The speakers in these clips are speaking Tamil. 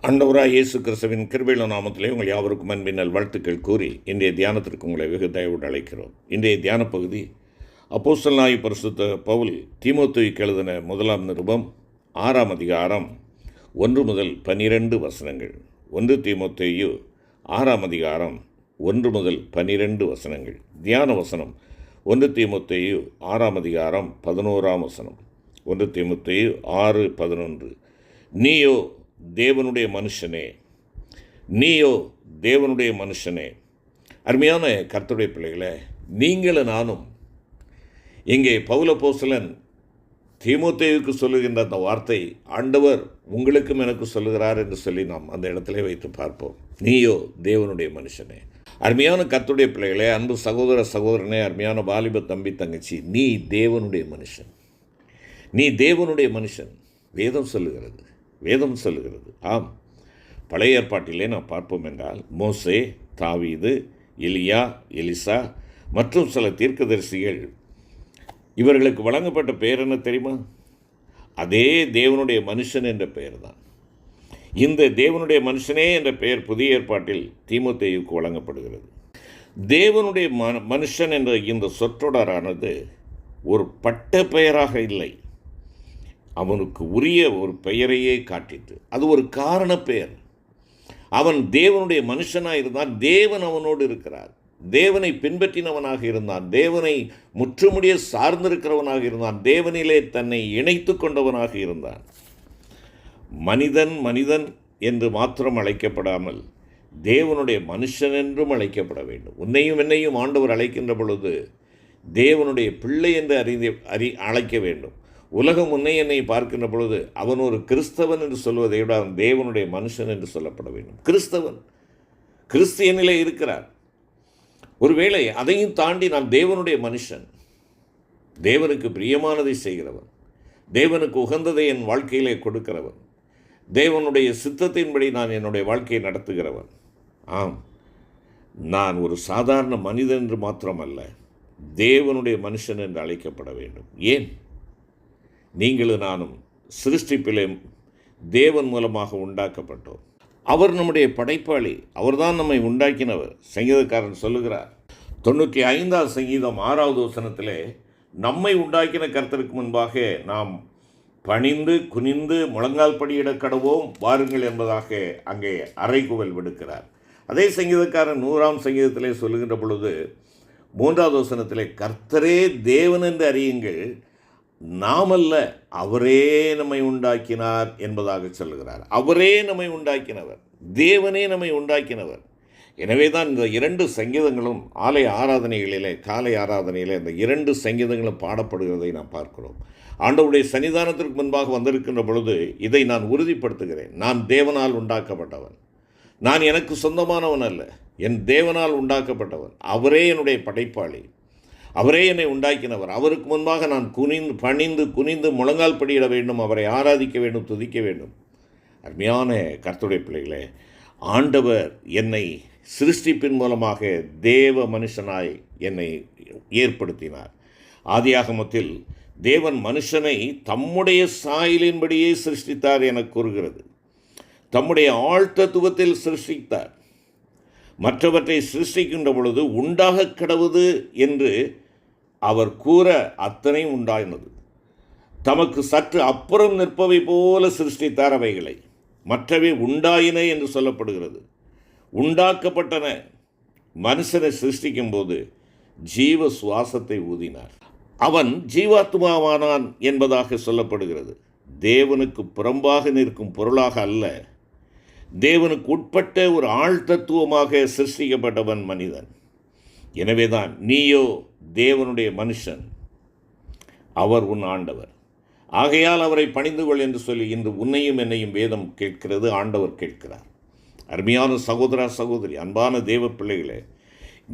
ஆண்டவராய் இயேசு கிறிஸ்துவின் கிருபையுள்ள நாமத்திலே உங்கள் யாவருக்கும் அன்பின் நல்வாழ்த்துக்கள் கூறி இன்றைய தியானத்திற்கு உங்களை வெகு தயவோடு அழைக்கிறோம். இன்றைய தியான பகுதி அப்போஸ்தலனாகிய பரிசுத்த பவுல் தீமோத்தேயுவுக்கு எழுதின முதலாம் நிருபம் 6ஆம் அதிகாரம் 1 முதல் 12 வசனங்கள். 1 தீமோத்தேயு 6ஆம் அதிகாரம் 1 முதல் 12 வசனங்கள். தியான வசனம் 1 தீமோத்தேயு 6ஆம் அதிகாரம் 11ஆம் வசனம். 1 தீமோத்தேயு 6:11. நீயோ தேவனுடைய மனுஷனே, நீயோ தேவனுடைய மனுஷனே. அருமையான கர்த்தருடைய பிள்ளைகளே, நீங்களும் நானும் இங்கே பவுல் அப்போஸ்தலன் தீமோத்தேயுவுக்கு சொல்லுகின்ற அந்த வார்த்தை ஆண்டவர் உங்களுக்கும் எனக்கு சொல்லுகிறார் என்று சொல்லி நாம் அந்த இடத்திலே வைத்து பார்ப்போம். நீயோ தேவனுடைய மனுஷனே. அருமையான கர்த்தருடைய பிள்ளைகளே, அன்பு சகோதர சகோதரனே, அருமையான வாலிப தம்பி தங்கச்சி, நீ தேவனுடைய மனுஷன், நீ தேவனுடைய மனுஷன். வேதம் சொல்லுகிறது, வேதம் சொல்லுகிறது. ஆம், பழைய ஏற்பாட்டிலே நாம் பார்ப்போம் என்றால் மோசே, தாவீது, எலியா, எலிசா மற்றும் சில தீர்க்கதரிசிகள், இவர்களுக்கு வழங்கப்பட்ட பெயர் என்ன தெரியுமா? அதே தேவனுடைய மனுஷன் என்ற பெயர் தான். இந்த தேவனுடைய மனுஷனே என்ற பெயர் புதிய ஏற்பாட்டில் தீமோத்தேயுவுக்கு வழங்கப்படுகிறது. தேவனுடைய மனுஷன் என்ற இந்த சொற்றொடரானது ஒரு பட்ட பெயராக இல்லை, அவனுக்கு உரிய ஒரு பெயரையே காட்டிட்டு, அது ஒரு காரண பெயர். அவன் தேவனுடைய மனுஷனாக இருந்தான், தேவன் அவனோடு இருக்கிறார், தேவனை பின்பற்றினவனாக இருந்தான், தேவனை முற்றுமுடிய சார்ந்திருக்கிறவனாக இருந்தான், தேவனிலே தன்னை இணைத்து கொண்டவனாக இருந்தான். மனிதன் மனிதன் என்று மாத்திரம் அழைக்கப்படாமல் தேவனுடைய மனுஷன் என்றும் அழைக்கப்பட வேண்டும். உன்னையும் என்னையும் ஆண்டவர் அழைக்கின்ற பொழுது தேவனுடைய பிள்ளை என்று அழைக்க வேண்டும். உலகம் உன்னை என்னை பார்க்கின்ற பொழுது அவன் ஒரு கிறிஸ்தவன் என்று சொல்வதை விட அவன் தேவனுடைய மனுஷன் என்று சொல்லப்பட வேண்டும். கிறிஸ்தவன் கிறிஸ்தியனிலே இருக்கிறார். ஒருவேளை அதையும் தாண்டி நான் தேவனுடைய மனுஷன், தேவனுக்கு பிரியமானதை செய்கிறவன், தேவனுக்கு உகந்ததை என் வாழ்க்கையிலே கொடுக்கிறவன், தேவனுடைய சித்தத்தின்படி நான் என்னுடைய வாழ்க்கையை நடத்துகிறவன். ஆம், நான் ஒரு சாதாரண மனிதன் என்று மாத்திரமல்ல, தேவனுடைய மனுஷன் என்று அழைக்கப்பட வேண்டும். ஏன்? நீங்களும் நானும் சிருஷ்டிப்பிலே தேவன் மூலமாக உண்டாக்கப்பட்டோம். அவர் நம்முடைய படைப்பாளி, அவர்தான் நம்மை உண்டாக்கினவர். சங்கீதக்காரன் சொல்லுகிறார் 95ஆம் சங்கீதம் 6வது வசனத்திலே, நம்மை உண்டாக்கின கர்த்தருக்கு முன்பாக நாம் பணிந்து குனிந்து முழங்கால் படியிட கடவோம் வாருங்கள் என்பதாக அங்கே அறைகூவல் விடுக்கிறார். அதே சங்கீதக்காரன் 100ஆம் சங்கீதத்திலே சொல்லுகின்ற பொழுது 3வது வசனத்திலே, கர்த்தரே தேவன் என்று அறியுங்கள், நாமல்ல அவரே நம்மை உண்டாக்கினார் என்பதாக சொல்லுகிறார். அவரே நம்மை உண்டாக்கினவர், தேவனே நம்மை உண்டாக்கினவர். எனவே தான் இந்த 2 சங்கீதங்களும் ஆலய ஆராதனைகளிலே, காலை ஆராதனையிலே இந்த 2 சங்கீதங்களும் பாடப்படுகிறதை நாம் பார்க்கிறோம். ஆண்டவருடைய சன்னிதானத்திற்கு முன்பாக வந்திருக்கின்ற பொழுது இதை நான் உறுதிப்படுத்துகிறேன். நான் தேவனால் உண்டாக்கப்பட்டவன், நான் எனக்கு சொந்தமானவன் அல்ல, என் தேவனால் உண்டாக்கப்பட்டவன். அவரே என்னுடைய படைப்பாளி, அவரே என்னை உண்டாக்கினவர். அவருக்கு முன்பாக நான் பணிந்து குனிந்து முழங்கால் படியிட வேண்டும், அவரை ஆராதிக்க வேண்டும், துதிக்க வேண்டும். அருமையான கர்த்தருடைய பிள்ளைகளே, ஆண்டவர் என்னை சிருஷ்டிப்பின் மூலமாக தேவ மனுஷனாய் என்னை ஏற்படுத்தினார். ஆதியாகமத்தில் தேவன் மனுஷனை தம்முடைய சாயலின்படியே சிருஷ்டித்தார் என கூறுகிறது. தம்முடைய ஆழ்த்தத்துவத்தில் சிருஷ்டித்தார். மற்றவற்றை சிருஷ்டிக்கின்ற பொழுது உண்டாக கடவுது என்று அவர் கூற அத்தனை உண்டாயினது. தமக்கு சற்று அப்புறம் நிற்பவை போல சிருஷ்டித்தார் அவைகளை. மற்றவை உண்டாயின என்று சொல்லப்படுகிறது. உண்டாக்கப்பட்டன. மனுஷனை சிருஷ்டிக்கும் போது ஜீவ சுவாசத்தை ஊதினார். அவன் ஜீவாத்மாவானான் என்பதாக சொல்லப்படுகிறது. தேவனுக்கு புறம்பாக நிற்கும் பொருளாக அல்ல, தேவனுக்கு உட்பட்ட ஒரு ஆழ்தத்துவமாக சிருஷ்டிக்கப்பட்டவன் மனிதன். எனவேதான் நீயோ தேவனுடைய மனுஷன், அவர் உன் ஆண்டவர், ஆகையால் அவரை பணிந்து கொள் என்று சொல்லி இன்று உன்னையும் என்னையும் வேதம் கேட்கிறது, ஆண்டவர் கேட்கிறார். அருமையான சகோதர சகோதரி, அன்பான தேவ பிள்ளைகளே,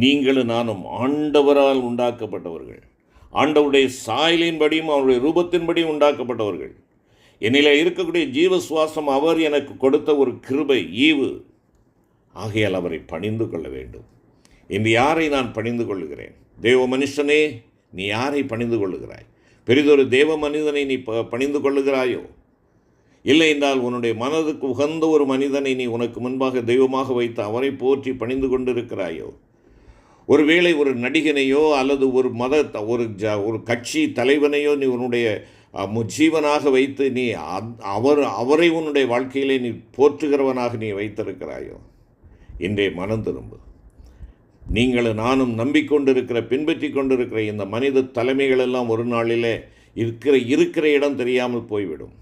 நீங்களும் நானும் ஆண்டவரால் உண்டாக்கப்பட்டவர்கள், ஆண்டவருடைய சாயலின்படியும் அவருடைய ரூபத்தின்படியும் உண்டாக்கப்பட்டவர்கள். என்னிலே இருக்கக்கூடிய ஜீவ சுவாசம் அவர் எனக்கு கொடுத்த ஒரு கிருபை, ஈவு. ஆகையால் அவரை பணிந்து கொள்ள வேண்டும். இன்று யாரை நான் பணிந்து கொள்ளுகிறேன்? தேவ மனுஷனே, நீ யாரை பணிந்து கொள்ளுகிறாய்? பெரிதொரு தேவ மனிதனை நீ பணிந்து கொள்ளுகிறாயோ? இல்லை என்றால் உன்னுடைய மனதுக்கு உகந்த ஒரு மனிதனை நீ உனக்கு முன்பாக தெய்வமாக வைத்து அவரை போற்றி பணிந்து கொண்டிருக்கிறாயோ, ஒருவேளை ஒரு நடிகனையோ அல்லது ஒரு ஒரு கட்சி தலைவனையோ நீ உன்னுடைய ஜீவனாக வைத்து நீ அவரை உன்னுடைய வாழ்க்கையிலே நீ போற்றுகிறவனாக நீ வைத்திருக்கிறாயோ, இன்றே மனம் திரும்பு. நீங்களும் நானும் நம்பிக்கொண்டிருக்கிற பின்பற்றி கொண்டிருக்கிற இந்த மனித தலைமைகளெல்லாம் ஒரு நாளிலே இருக்கிற இடம் தெரியாமல் போய்விடும்.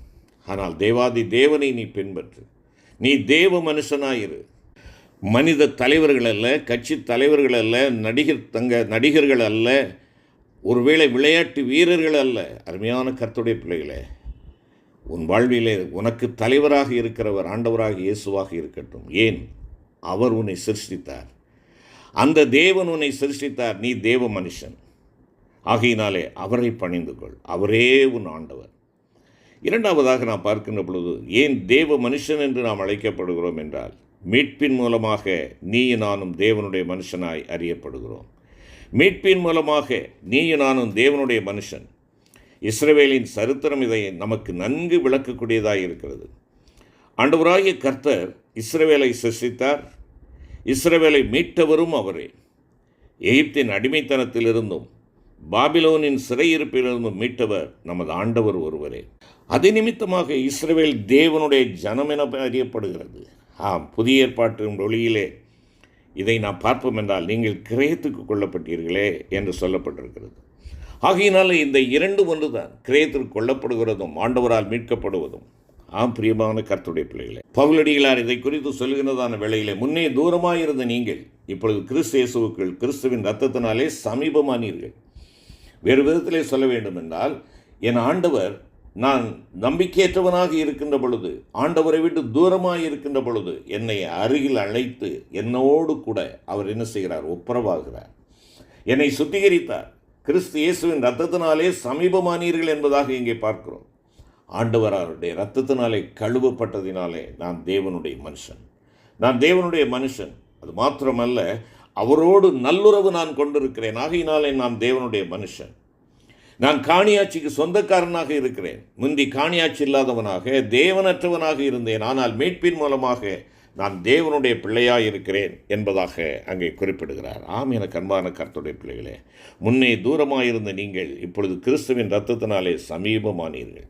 ஆனால் தேவாதி தேவனை நீ பின்பற்று. நீ தேவ மனுஷனாயிரு. மனித தலைவர்கள் அல்ல, கட்சி தலைவர்கள் அல்ல, நடிகர்கள் அல்ல, ஒருவேளை விளையாட்டு வீரர்கள் அல்ல. அருமையான கர்த்தருடைய பிள்ளைகளே, உன் வாழ்விலே உனக்கு தலைவராக இருக்கிறவர் ஆண்டவராக இயேசுவாக இருக்கட்டும். ஏன்? அவர் உன்னை சிருஷ்டித்தார். அந்த தேவன் உன்னை சிருஷ்டித்தார். நீ தேவ மனுஷன் ஆகையினாலே அவரை பணிந்து கொள். அவரே உன் ஆண்டவர். இரண்டாவதாக நாம் பார்க்கின்ற பொழுது, ஏன் தேவ மனுஷன் என்று நாம் அழைக்கப்படுகிறோம் என்றால், மீட்பின் மூலமாக நீயும் நானும் தேவனுடைய மனுஷனாய் அறியப்படுகிறோம். மீட்பின் மூலமாக நீயும் நானும் தேவனுடைய மனுஷன். இஸ்ரவேலின் சரித்திரம் இதை நமக்கு நன்கு விளக்கக்கூடியதாக இருக்கிறது. ஆண்டவராகிய கர்த்தர் இஸ்ரவேலை சிருஷ்டித்தார். இஸ்ரவேலை மீட்டவரும் அவரே. எகிப்தின் அடிமைத்தனத்திலிருந்தும் பாபிலோனின் சிறையிருப்பிலிருந்தும் மீட்டவர் நமது ஆண்டவர் ஒருவரே. அது நிமித்தமாக இஸ்ரவேல் தேவனுடைய ஜனம் என அறியப்படுகிறது. புதிய ஏற்பாட்டின் ஒளியிலே இதை நாம் பார்ப்போம் என்றால், நீங்கள் கிரயத்துக்கு கொள்ளப்பட்டீர்களே என்று சொல்லப்பட்டிருக்கிறது. ஆகையினால இந்த இரண்டு ஒன்று தான், கிரயத்திற்கு கொள்ளப்படுகிறதும் ஆண்டவரால் மீட்கப்படுவதும். பிரியமான கர்த்தருடைய பிள்ளைகளே, பவுலடிகளார் இதை குறித்து சொல்லுகிறதான வேளையிலே, முன்னே தூரமாயிருந்த நீங்கள் இப்பொழுது கிறிஸ்து இயேசுவுக்குள் கிறிஸ்துவின் இரத்தத்தினாலே சமீபமானீர்கள். வேறு விதத்திலே சொல்ல வேண்டும் என்றால், என் ஆண்டவர் நான் நம்பிக்கையற்றவனாக இருக்கின்ற பொழுது, ஆண்டவரை விட்டு தூரமாக இருக்கின்ற பொழுது என்னை அருகில் அழைத்து என்னோடு கூட அவர் என்ன செய்கிறார்? ஒப்புரவாகிறார். என்னை சுத்திகரித்தார். கிறிஸ்து இயேசுவின் இரத்தத்தினாலே சமீபமானீர்கள் என்பதாக இங்கே பார்க்கிறோம். ஆண்டவராருடைய இரத்தத்தினாலே கழுவப்பட்டதினாலே நான் தேவனுடைய மனுஷன். அது மாத்திரமல்ல, அவரோடு நல்லுறவு நான் கொண்டிருக்கிறேன். ஆகையினாலே நான் தேவனுடைய மனுஷன். நான் காணியாட்சிக்கு சொந்தக்காரனாக இருக்கிறேன். முந்தி காணியாட்சி இல்லாதவனாக தேவனற்றவனாக இருந்தேன். ஆனால் மீட்பின் மூலமாக நான் தேவனுடைய பிள்ளையாக இருக்கிறேன் என்பதாக அங்கே குறிப்பிடுகிறார். எனக்கு அன்பான கர்த்தருடைய பிள்ளைகளே, முன்னே தூரமாயிருந்த நீங்கள் இப்பொழுது கிறிஸ்துவின் இரத்தத்தினாலே சமீபமானீர்கள்.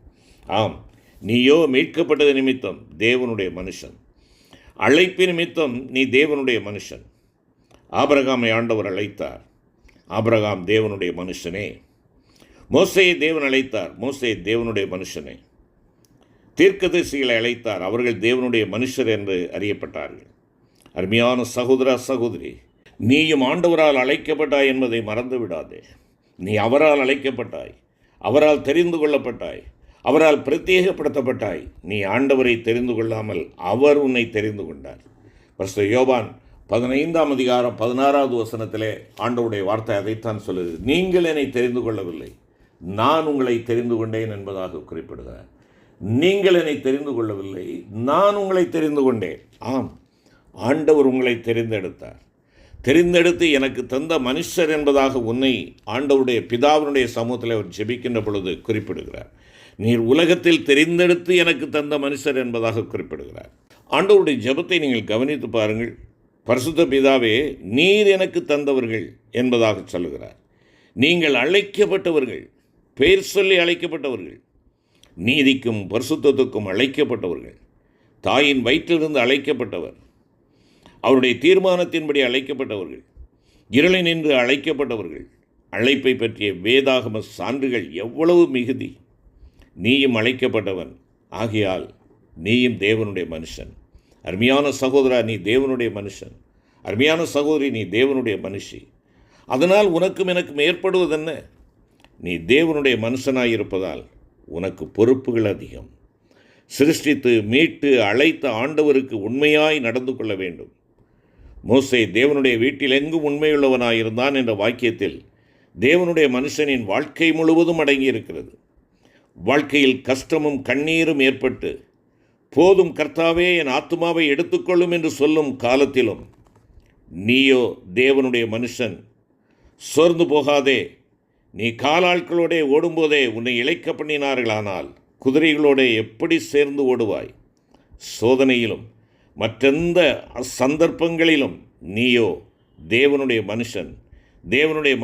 நீயோ மீட்கப்பட்டது நிமித்தம் தேவனுடைய மனுஷன். அழைப்பு நிமித்தம் நீ தேவனுடைய மனுஷன். ஆபிரகாமை ஆண்டவர் அழைத்தார். ஆபிரகாம் தேவனுடைய மனுஷனே. மோசேயை தேவன் அழைத்தார். மோசே தேவனுடைய மனுஷனே. தீர்க்கதரிசிகளை அழைத்தார். அவர்கள் தேவனுடைய மனுஷர் என்று அறியப்பட்டார்கள். அருமையான சகோதரா சகோதரி, நீயும் ஆண்டவரால் அழைக்கப்பட்டாய் என்பதை மறந்து விடாதே. நீ அவரால் அழைக்கப்பட்டாய், அவரால் தெரிந்து கொள்ளப்பட்டாய், அவரால் பிரத்யேகப்படுத்தப்பட்டாய். நீ ஆண்டவரை தெரிந்து கொள்ளாமல் அவர் உன்னை தெரிந்து கொண்டார். பரிசுத்த யோவான் 15ஆம் அதிகாரம் 16வது வசனத்திலே ஆண்டவருடைய வார்த்தை அதைத்தான் சொல்லுது. நீங்கள் என்னை தெரிந்து கொள்ளவில்லை, நான் உங்களை தெரிந்து கொண்டேன் என்பதாக குறிப்பிடுகிறார். நீங்கள் என்னை தெரிந்து கொள்ளவில்லை, நான் உங்களை தெரிந்து கொண்டேன். ஆண்டவர் உங்களை தெரிந்தெடுத்து எனக்கு தந்த மனுஷர் என்பதாக உன்னை ஆண்டவருடைய பிதாவினுடைய சமூகத்தில் அவர் ஜெபிக்கின்ற பொழுது குறிப்பிடுகிறார். நீர் உலகத்தில் தெரிந்தெடுத்து எனக்கு தந்த மனுஷர் என்பதாக குறிப்பிடுகிறார். ஆண்டவருடைய ஜெபத்தை நீங்கள் கவனித்து பாருங்கள். பரிசுத்த பிதாவே, நீர் எனக்கு தந்தவர்கள் என்பதாக சொல்லுகிறார். நீங்கள் அழைக்கப்பட்டவர்கள், பெயர் சொல்லி அழைக்கப்பட்டவர்கள், நீதிக்கும் பரிசுத்தத்துக்கும் அழைக்கப்பட்டவர்கள், தாயின் வயிற்றிலிருந்து அழைக்கப்பட்டவர், அவருடைய தீர்மானத்தின்படி அழைக்கப்பட்டவர்கள், இருளினின்று அழைக்கப்பட்டவர்கள். அழைப்பை பற்றிய வேதாகம சான்றுகள் எவ்வளவு மிகுதி. நீயும் அழைக்கப்பட்டவன், ஆகையால் நீயும் தேவனுடைய மனுஷன். அருமையான சகோதரா, நீ தேவனுடைய மனுஷன். அருமையான சகோதரி, நீ தேவனுடைய மனுஷி. அதனால் உனக்கும் எனக்கும் ஏற்படுவதென்ன? நீ தேவனுடைய மனுஷனாயிருப்பதால் உனக்கு பொறுப்புகள் அதிகம். சிருஷ்டித்து மீட்டு அழைத்த ஆண்டவருக்கு உண்மையாய் நடந்து கொள்ள வேண்டும். மோசே தேவனுடைய வீட்டில் எங்கும் உண்மையுள்ளவனாயிருந்தான் என்ற வாக்கியத்தில் தேவனுடைய மனுஷனின் வாழ்க்கை முழுவதும் அடங்கியிருக்கிறது. வாழ்க்கையில் கஷ்டமும் கண்ணீரும் ஏற்பட்டு, போதும் கர்த்தாவே, என் ஆத்துமாவை எடுத்துக்கொள்ளும் என்று சொல்லும் காலத்திலும் நீயோ தேவனுடைய மனுஷன். சோர்ந்து போகாதே. நீ காலாட்களோடே ஓடும்போதே உன்னை இழைக்க பண்ணினார்களானால் குதிரைகளோடு எப்படி சேர்ந்து ஓடுவாய்? சோதனையிலும் மற்றெந்த சந்தர்ப்பங்களிலும் நீயோ தேவனுடைய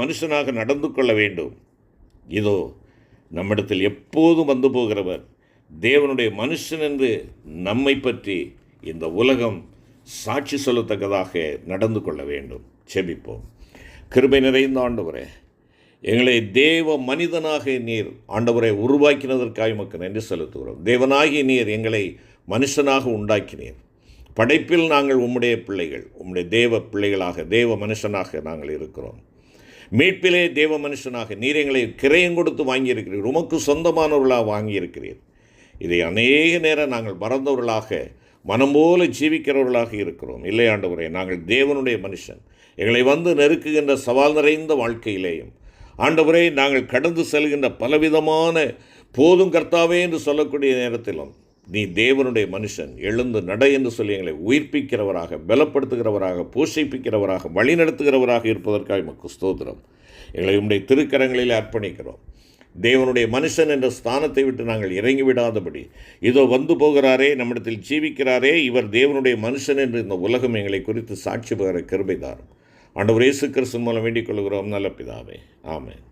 மனுஷனாக நடந்து கொள்ள வேண்டும். இதோ நம்மிடத்தில் எப்போதும் வந்து போகிறவர் தேவனுடைய மனுஷன் என்று நம்மை பற்றி இந்த உலகம் சாட்சி சொல்லத்தக்கதாக நடந்து கொள்ள வேண்டும். செபிப்போம். கிருபை நிறைந்த ஆண்டவரே, எங்களை தேவ மனிதனாக நீர் ஆண்டவரை உருவாக்கினதற்காக உமக்கு நன்றி செலுத்துகிறோம். தேவனாகிய நீர் எங்களை மனுஷனாக உண்டாக்கினீர். படைப்பில் நாங்கள் உம்முடைய பிள்ளைகள், உம்முடைய தேவ பிள்ளைகளாக தேவ மனுஷனாக நாங்கள் இருக்கிறோம். மீட்பிலே தேவ மனுஷனாக நீர் எங்களை கிரயம் கொடுத்து வாங்கியிருக்கிறீர். உமக்கு சொந்தமானவர்களாக வாங்கியிருக்கிறீர். இதை அநேக நேரம் நாங்கள் மறந்தவர்களாக மனம் போல ஜீவிக்கிறவர்களாக இருக்கிறோம். இல்லை ஆண்டவரே, நாங்கள் தேவனுடைய மனுஷன். எங்களை வந்து நெருக்குகின்ற சவால் நிறைந்த வாழ்க்கையிலேயும் ஆண்டவரே, நாங்கள் கடந்து செல்கின்ற பலவிதமான போதும் கர்த்தாவே என்று சொல்லக்கூடிய நேரத்திலும் நீ தேவனுடைய மனுஷன், எழுந்து நட என்று சொல்லி எங்களை உயிர்ப்பிக்கிறவராக, பலப்படுத்துகிறவராக, போஷிப்பிக்கிறவராக, வழிநடத்துகிறவராக இருப்பதற்காக உமக்கு ஸ்தோத்திரம். எங்களை உம்முடைய திருக்கரங்களிலே அர்ப்பணிக்கிறோம். தேவனுடைய மனுஷன் என்ற ஸ்தானத்தை விட்டு நாங்கள் இறங்கிவிடாதபடி, இதோ வந்து போகிறாரே, நம்மிடத்தில் ஜீவிக்கிறாரே, இவர் தேவனுடைய மனுஷன் என்று இந்த உலகம் எங்களை குறித்து சாட்சி பகர கிருபை தாரும். ஆண்டவர் இயேசு கிறிஸ்து மூலம் வேண்டிக் கொள்கிறோம் நல்ல பிதாவே. ஆமென்.